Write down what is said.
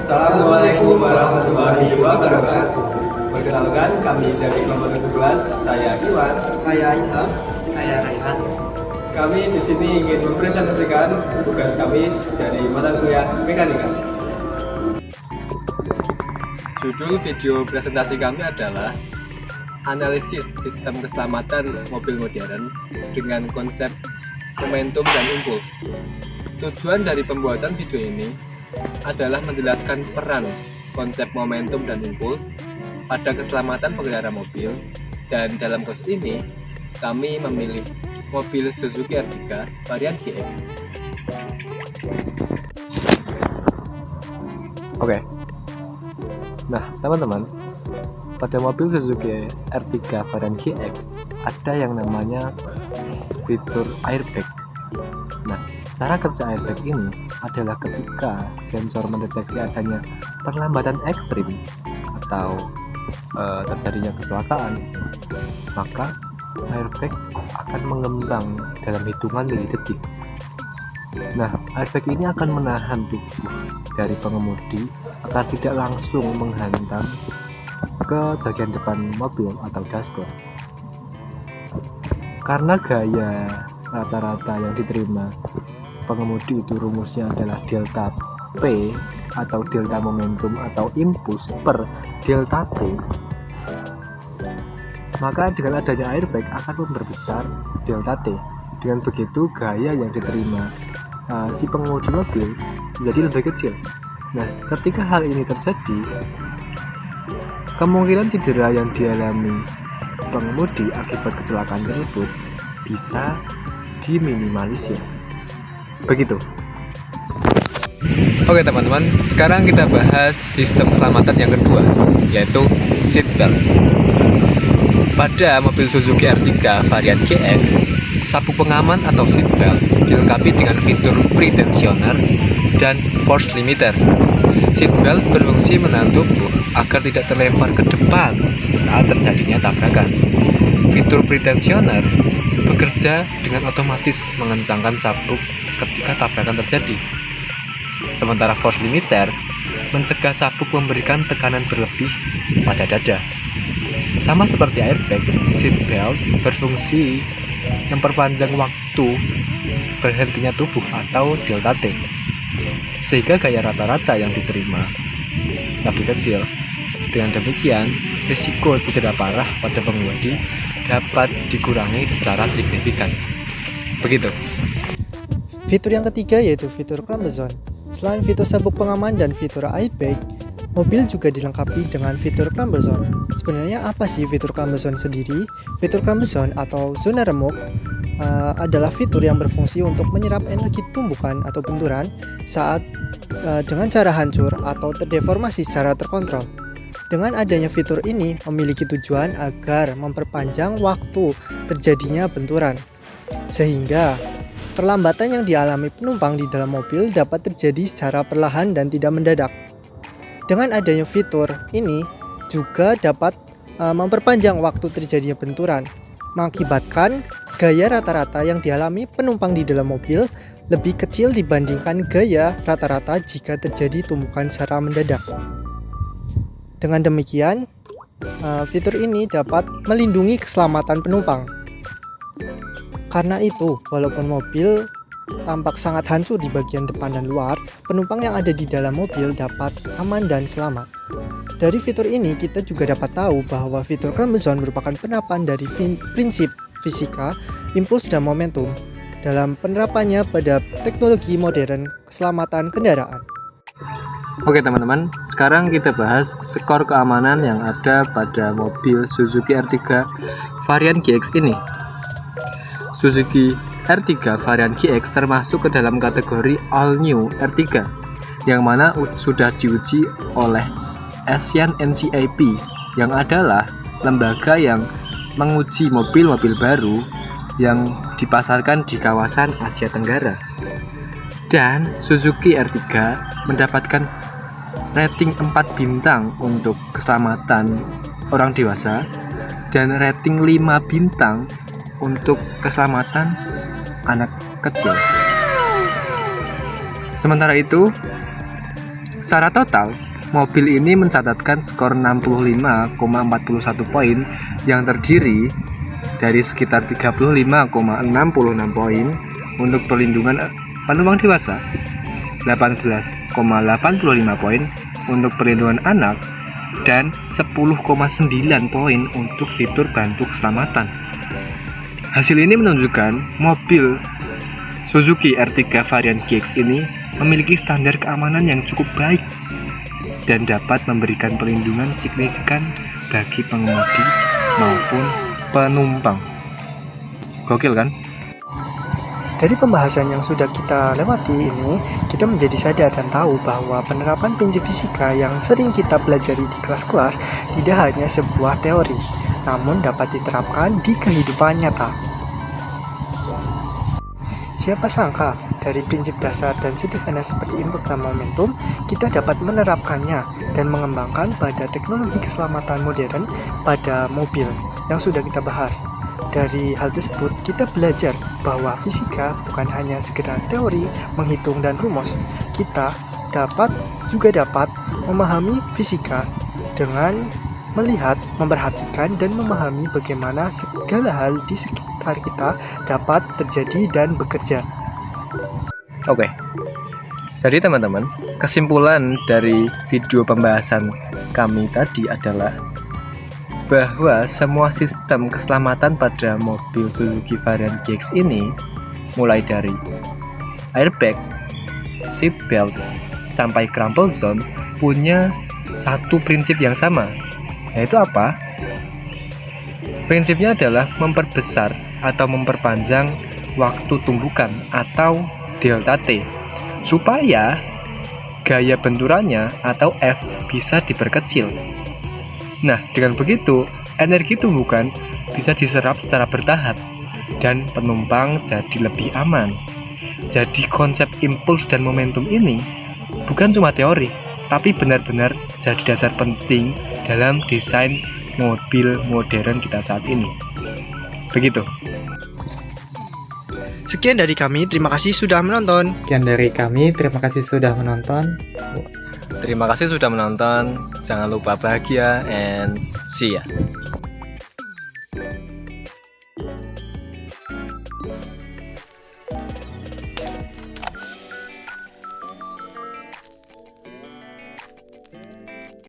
Assalamualaikum warahmatullahi wabarakatuh. Perkenalkan, kami dari kelompok 17, saya Iwan, Saya Ilham. Saya Raihan. Kami di sini ingin mempresentasikan tugas kami dari mata kuliah mekanika. Judul video presentasi kami adalah analisis sistem keselamatan mobil modern dengan konsep momentum dan impuls. Tujuan dari pembuatan video ini adalah menjelaskan peran konsep momentum dan impuls pada keselamatan pengendara mobil, dan dalam kurs ini kami memilih mobil Suzuki R3 varian GX. Oke. Nah, teman-teman, pada mobil Suzuki R3 varian GX ada yang namanya fitur airbag. Nah, cara kerja airbag ini adalah ketika sensor mendeteksi adanya perlambatan ekstrim atau terjadinya kecelakaan, maka airbag akan mengembang dalam hitungan milidetik. Nah, airbag ini akan menahan tubuh dari pengemudi agar tidak langsung menghantam ke bagian depan mobil atau dashboard. Karena gaya rata-rata yang diterima pengemudi itu rumusnya adalah delta P atau delta momentum atau impuls per delta T, maka dengan adanya airbag akan memperbesar delta T. Dengan begitu gaya yang diterima si pengemudi mobil menjadi lebih kecil. Nah, ketika hal ini terjadi, kemungkinan cedera yang dialami pengemudi akibat kecelakaan tersebut bisa diminimalisir. Begitu. Oke teman-teman, sekarang kita bahas sistem keselamatan yang kedua, yaitu seat belt. Pada mobil Suzuki R3 varian GX, sabuk pengaman atau seat belt dilengkapi dengan fitur pre-tensioner dan force limiter. Seat belt berfungsi menahan tubuh agar tidak terlempar ke depan saat terjadinya tabrakan. Fitur pre-tensioner bekerja dengan otomatis mengencangkan sabuk ketika tabrakan terjadi. Sementara force limiter mencegah sabuk memberikan tekanan berlebih pada dada. Sama seperti airbag, seat belt berfungsi memperpanjang waktu berhentinya tubuh atau delta T, sehingga gaya rata-rata yang diterima lebih kecil. Dengan demikian, risiko cedera parah pada pengemudi dapat dikurangi secara signifikan. Begitu. Fitur yang ketiga yaitu fitur climate zone. Selain fitur sabuk pengaman dan fitur airbag, mobil juga dilengkapi dengan fitur climate zone. Sebenarnya apa sih fitur climate zone sendiri? Fitur climate zone atau zona remuk adalah fitur yang berfungsi untuk menyerap energi tumbukan atau benturan saat dengan cara hancur atau terdeformasi secara terkontrol. Dengan adanya fitur ini memiliki tujuan agar memperpanjang waktu terjadinya benturan, sehingga perlambatan yang dialami penumpang di dalam mobil dapat terjadi secara perlahan dan tidak mendadak. Dengan adanya fitur ini juga dapat memperpanjang waktu terjadinya benturan, mengakibatkan gaya rata-rata yang dialami penumpang di dalam mobil lebih kecil dibandingkan gaya rata-rata jika terjadi tumbukan secara mendadak. Dengan demikian, fitur ini dapat melindungi keselamatan penumpang. Karena itu, walaupun mobil tampak sangat hancur di bagian depan dan luar, penumpang yang ada di dalam mobil dapat aman dan selamat. Dari fitur ini, kita juga dapat tahu bahwa fitur climate zone merupakan penerapan dari prinsip fisika, impuls, dan momentum dalam penerapannya pada teknologi modern keselamatan kendaraan. Oke teman-teman, sekarang kita bahas skor keamanan yang ada pada mobil Suzuki R3 varian GX ini. Suzuki R3 varian GX termasuk ke dalam kategori All New R3, yang mana sudah diuji oleh Asian NCAP, yang adalah lembaga yang menguji mobil-mobil baru yang dipasarkan di kawasan Asia Tenggara. Dan Suzuki R3 mendapatkan rating 4 bintang untuk keselamatan orang dewasa dan rating 5 bintang untuk keselamatan anak kecil. Sementara itu, Secara total, mobil ini mencatatkan skor 65,41 poin yang terdiri dari sekitar 35,66 poin untuk perlindungan penumpang dewasa, 18,85 poin untuk perlindungan anak, dan 10,9 poin untuk fitur bantu keselamatan. Hasil ini menunjukkan mobil Suzuki R3 varian GX ini memiliki standar keamanan yang cukup baik dan dapat memberikan perlindungan signifikan bagi pengemudi maupun penumpang. Gokil kan? Dari pembahasan yang sudah kita lewati ini, kita menjadi sadar dan tahu bahwa penerapan prinsip fisika yang sering kita pelajari di kelas-kelas tidak hanya sebuah teori, namun dapat diterapkan di kehidupan nyata. Siapa sangka dari prinsip dasar dan sederhana seperti impuls dan momentum, kita dapat menerapkannya dan mengembangkan pada teknologi keselamatan modern pada mobil yang sudah kita bahas. Dari hal tersebut, kita belajar bahwa fisika bukan hanya sekedar teori, menghitung, dan rumus. Kita juga dapat memahami fisika dengan melihat, memperhatikan, dan memahami bagaimana segala hal di sekitar kita dapat terjadi dan bekerja. Oke. Jadi teman-teman, kesimpulan dari video pembahasan kami tadi adalah bahwa semua sistem keselamatan pada mobil Suzuki varian GX ini, mulai dari airbag, seat belt, sampai crumple zone, punya satu prinsip yang sama. Yaitu apa? Prinsipnya adalah memperbesar atau memperpanjang waktu tumbukan atau delta T, supaya gaya benturannya atau F bisa diperkecil. Nah, dengan begitu, energi tumbukan bisa diserap secara bertahap dan penumpang jadi lebih aman. Jadi konsep impuls dan momentum ini bukan cuma teori, tapi benar-benar jadi dasar penting dalam desain mobil modern kita saat ini. Begitu. Sekian dari kami, terima kasih sudah menonton. Sekian dari kami, terima kasih sudah menonton. Terima kasih sudah menonton. Jangan lupa bahagia and see ya.